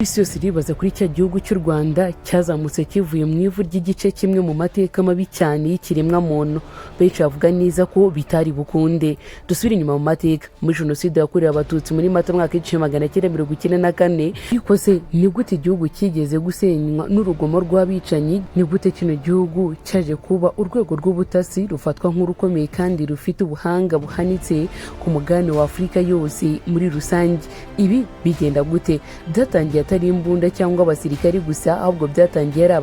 isi yose iribaza kuri cya gihugu cy'u Rwanda cyazamutse kivuye mu ivu ry'igice kimwe mu mateka mabi cyane y'ikiremwa muntu. Benshi bavuga neza ko bitari bukunde. Dusubire inyuma mu mateka. Muri jenoside yakorewe abatutsi muri Mata mwaka w'1994, ariko se ni gute igihugu kigeze gusenywa n'urugomo rw'abicanyi? Ni gute kino gihugu cyaje kuba urwego rw'ubutasi rufatwa nk'urukomeye kandi rufite ubuhanga buhanitse ku mugabane wa Afurika yose muri rusange? Ibi bigenda gute? Byatangiye atari imbunda cyangwa abasirikari gusa, ahubwo byatangiye ari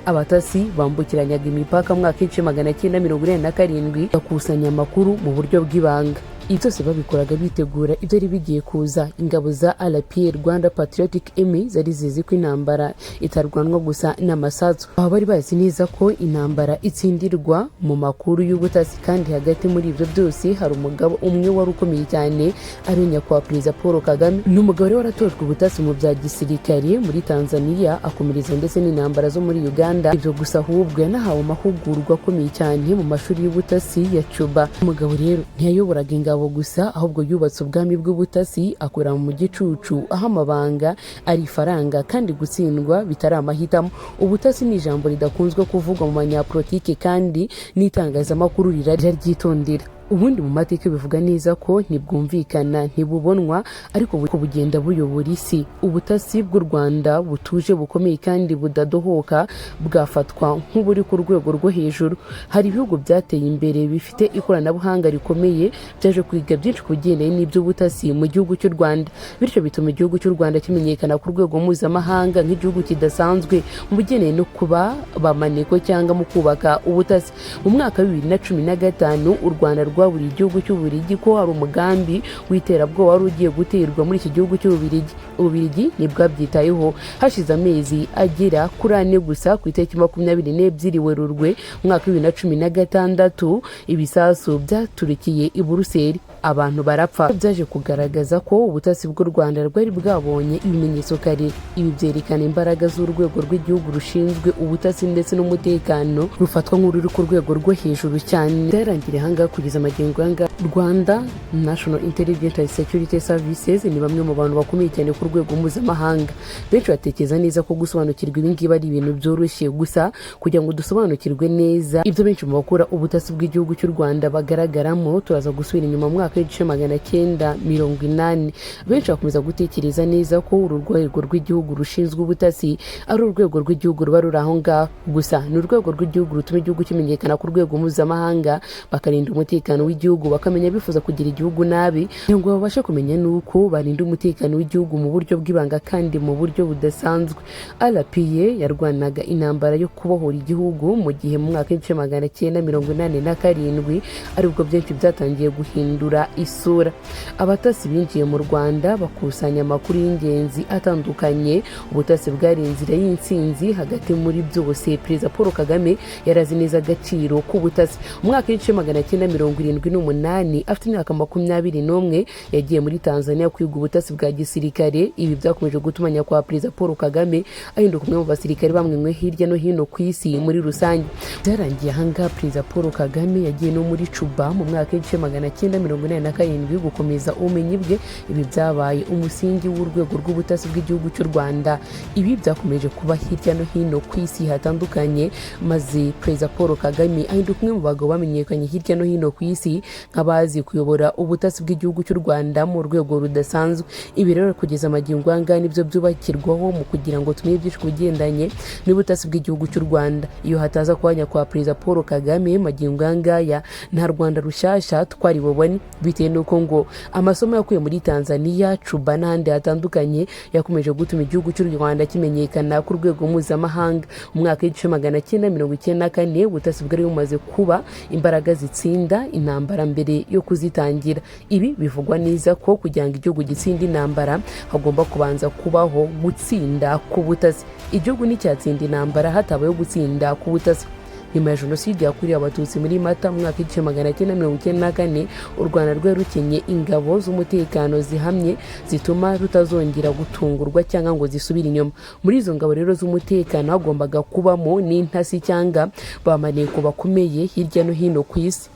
abatasi bambukiranyaga imipaka mwaka w'1947 bakusanya amakuru mu buryo bw'ibanga. Ibyo byose babikoraga bitegura ibyari bigiye kuza. Ingabo za RPA, Rwanda Patriotic Army, zari zizi ko intambara itarwanwa gusa n'amasasu. Aba bari bazi neza ko intambara itsindirwa mu makuru y'ubutasi, kandi hagati muri ibyo byose hari umugabo umwe wari ukomeye cyane, ari nyakubahwa Perezida Poul Kagame. Ni umugabo waratojwe ubutasi mu bya gisirikare muri Tanzania, akomereza ndetse n'intambara zo muri Uganda. Ibyo gusa ahubwo yanahawe amahugurwa akomeye cyane mu mashuri y'ubutasi ya Cuba. Umugabo rero ntiyayoboraga ingabo gusa, ahubwo yubatse ubwami bw'ubutasi, akora mu gicucu aho amabanga ari ifaranga kandi gutsindwa bitari amahitamo. Ubutasi ni ijambo ridakunzwe kuvugwa mu banyapolitike, kandi n'itangazamakuru riraryitondera. Ubundi mu mateka bivuga neza ko ntibwumvikana, ntibubonwa, ariko bugenda buyobora isi. Ubutasi bw'u Rwanda butuje, bukomeye kandi budadohoka, bwafatwa nk'uburi ku rwego rwo hejuru. Hari ibihugu byateye imbere bifite ikoranabuhanga rikomeye byaje kwiga byinshi ku bigendanye n'iby'ubutasi mu gihugu cy'u Rwanda, bityo bituma igihugu cy'u Rwanda kimenyekana ku rwego mpuzamahanga nk'igihugu kidasanzwe mu bigendanye no kuba Bamenya cyangwa mu kubaka ubutasi. Mu mwaka wa 2015 u Rwanda buri igihugu cy'Ububiligi ko hari umugambi w'iterabwoba wari ugiye guterwa muri iki gihugu cy'Ububiligi. Ububiligi nibwo byitayeho. Hashize amezi agera kuri 4 gusa, ku itariki 22 Werurwe mwaka wa 2016, ibisasu byaturikiye i Buruseli, abantu barapfa. Byaje kugaragaza ko ubutasi bw'u Rwanda rwari bwabonye ibimenyetso kare. Ibi byerekana imbaraga z'urwego rw'igihugu rushinzwe ubutasi ndetse n'umutekano, rufatwa nk'ururi ku rwego rwo hejuru cyane. Byarangiriye ahangaha kugeza magingo yanga. Rwanda National Intelligence and Security Services ni bamwe mu bantu bakomeye cyane ku rwego mpuzamahanga. Benshi batekereza neza ko gusobanukirwa ibi ngibi ari ibintu byoroshye, gusa kugira ngo dusobanukirwe neza ibyo benshi mu bakora ubutasi bw'igihugu cy'u Rwanda bagaragaramo, turaza gusubira inyuma mu mwaka w'1980. Benshi bakomeza gutekereza neza ko uru rwego rw'igihugu rushinzwe ubutasi ari urwego rw'igihugu ruba ruri aho ngaho gusa. Ni urwego rw'igihugu rutuma igihugu kimenyekana ku rwego mpuzamahanga, bakarinda umutekano w'igihugu, bakamenya bifuza kugira igihugu nabi, kugira ngo babashe kumenya nuko barinda umutekano w'igihugu mu buryo bw'ibanga kandi mu buryo budasanzwe. RPA yarwanaga intambara yo kubohora igihugu mu gihe mu mwaka w'1987 aribwo byinshi byatangiye guhindura isura. Abatasi binjiye mu Rwanda bakusanya amakuru y'ingenzi atandukanye. Ubutasi bwari inzira y'intsinzi. Hagati muri byose, Perezida Poul Kagame yarazi neza agaciro k'ubutasi. Umwaka w'1978, afite imyaka 21, yagiye muri Tanzania kwiga ubutasi bwa gisirikare. Ibi byakomeje gutuma nyakubahwa Perezida Poul Kagame ahinduka umwe mu basirikare bamwe hirya no hino ku isi muri rusange. Byarangiye ahangaha Perezida Poul Kagame yagiye no muri Cuba mu mwaka w'1987 gukomeza ubumenyi bwe. Ibi byabaye umusingi w'urwego rw'ubutasi bw'igihugu cy'u Rwanda. Ibi byakomeje kuba hirya no hino ku isi hatandukanye, maze Perezida Poul Kagame ahinduka umwe mu bagabo bamenyekanye hirya no hino ku isi nk'abazi kuyobora ubutasi bw'igihugu cy'u Rwanda mu rwego rudasanzwe. Ibi rero kugeza amagingo anga nibyo byubakirwaho mu kugira ngo tumenye byinshi kugendanye n'ubutasi bw'igihugu cy'u Rwanda. Iyo hataza kwanya kwa Perezida Poul Kagame, magingo anga nta Rwanda rushyashya twari bubone, bitewe nuko ngo amasomo yakuye muri Tanzania, Cuba n'ahandi hatandukanye yakomeje gutuma igihugu cy'u Rwanda kimenyekana ku rwego mpuzamahanga. Umwaka w'1994 ubutasi bwari bumaze kuba imbaraga zitsinda intambara mbere yo kuzitangira. Ibi bivugwa neza ko kugira ngo igihugu gitsinde intambara hagomba kubanza kubaho gutsinda k'ubutasi. Igihugu nticyatsinda intambara hatabayeho gutsinda k'ubutasi. Nyuma ya jenoside yakorewe abatutsi muri Mata mu mwaka w'1994, u Rwanda rwari rukenye ingabo z'umutekano zihamye zituma rutazongera gutungurwa cyangwa ngo zisubire inyuma. Muri izo ngabo rero z'umutekano hagombaga kubamo n'intasi cyangwa Bamaneko bakomeye hirya no hino ku isi.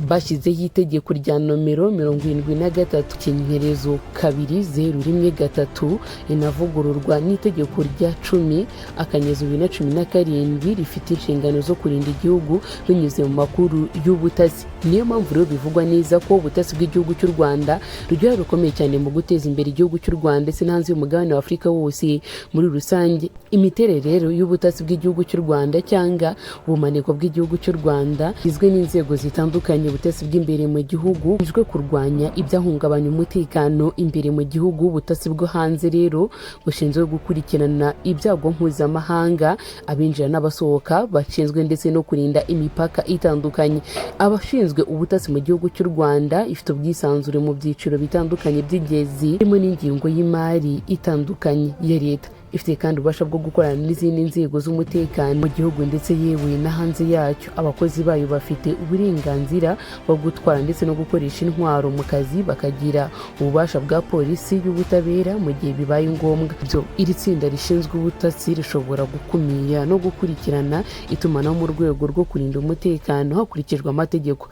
bashyizeho itegeko rya nomero 73 kinyerezo 201 inavugururwa n'itegeko rya 10 akanyezo 2017 rifite inshingano zo kurinda igihugu binyuze mu makuru y'ubutasi. Niyo mpamvu rero bivugwa neza ko ubutasi bw'igihugu cy'u Rwanda rugira rukomeye cyane mu guteza imbere igihugu cy'u Rwanda ndetse n'hanze y'umugabane wa Afurika wose muri rusange. Imiterere rero y'ubutasi bw'igihugu cy'u Rwanda cyangwa ubumaneko bw'igihugu cy'u Rwanda izwe n'inzego zitandukanye. Ubutasi bw'imbere mu gihugu bujwe kurwanya ibyahungabanya umutekano imbere mu gihugu. Ubutasi bwo hanze rero bushinzwe gukurikirana ibyago mpuzamahanga, abinjira n'abasohoka bashinzwe ndetse no kurinda imipaka itandukanye. Abashinzwe ubutasi mu gihugu cy'u Rwanda ifite ubwisanzure mu byiciro bitandukanye by'ingezi harimo n'ingingo y'imari itandukanye ya leta. Ifite kandi ububasha bwo gukorana n'izindi nzego z'umutekano mu gihugu ndetse yewe na hanze yacyo. Abakozi bayo bafite uburenganzira bwo gutwara ndetse no gukoresha intwaro mu kazi, bakagira ububasha bwa polisi y'ubutabera mu gihe bibaye ngombwa. Iri tsinda rishinzwe ubutasi rishobora gukumira no gukurikirana itumanaho mu rwego rwo kurinda umutekano hakurikijwe amategeko.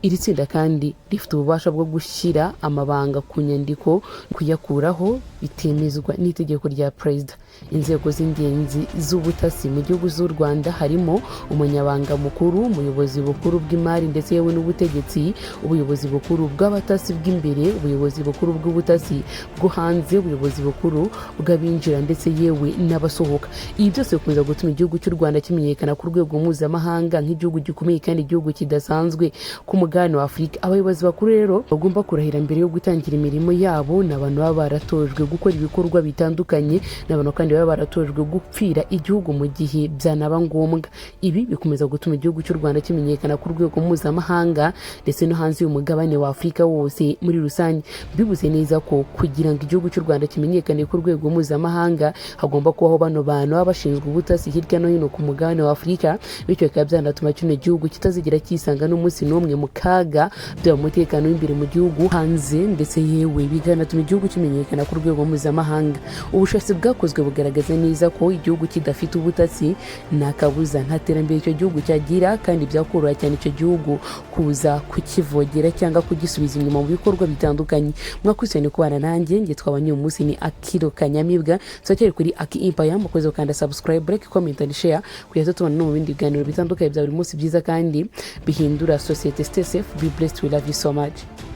Iri tsinda kandi rifite ububasha bwo gushyira amabanga ku nyandiko, kuyakuraho bitemezwa n'itegeko rya perezida. Inzego z'ingenzi z'ubutasi mu gihugu z'u Rwanda harimo umunyabanga mukuru, umuyobozi bukuru bw'imari ndetse yewe n'ubutegetsi, ubuyobozi bukuru bw'abatasi bw'imbere, ubuyobozi bukuru bw'ubutasi bwo hanze, ubuyobozi bukuru bw'abinjira ndetse yewe n'abasohoka. Ibi byose bikomeza gutuma igihugu cy'u Rwanda kimenyekana ku rwego mpuzamahanga nk'igihugu gikomeye kandi igihugu kidasanzwe ku mugabane wa Afurika. Abayobozi bakuru rero bagomba kurahira mbere yo gutangira imirimo yabo. N'abantu baba baratojwe gukora ibikorwa bitandukanye, n'abantu kandi baba baratojwe gupfira igihugu mu gihe byanaba ngombwa. Ibi bikomeza gutuma igihugu cy'u Rwanda kimenyekana ku rwego mpuzamahanga ndetse no hanze y'umugabane wa Afurika wose muri rusange. Bivuze neza ko kugira ngo igihugu cy'u Rwanda kimenyekane ku rwego mpuzamahanga hagomba kubaho bano bantu baba bashinzwe ubutasi hirya no hino ku mugabane wa Afurika, bityo bikaba byanatuma kino gihugu kitazigira kisanga n'umunsi n'umwe mu kaga byaba umutekano w'imbere mu gihugu hanze ndetse yewe biganatuma igihugu kimenyekana ku rwego mpuzamahanga. Ubushakashatsi bwakozwe bugaragaza neza ko igihugu kidafite ubutasi nta kabuza nta terambere icyo gihugu cyagira, kandi byakoroha cyane icyo gihugu kuza kukivogera cyangwa kugisubiza inyuma mu bikorwa bitandukanye. Mwakusanye kubana nanjye nge twabanye uyu munsi ni Akiro Kanyamibwa, turacyari kuri Aki Empire. Mukoze ukanda subscribe, like, comment and share kugira tubana no mu bindi biganiro bitandukanye bya buri munsi byiza kandi bihindura society. Stay safe, be blessed, we love you so much.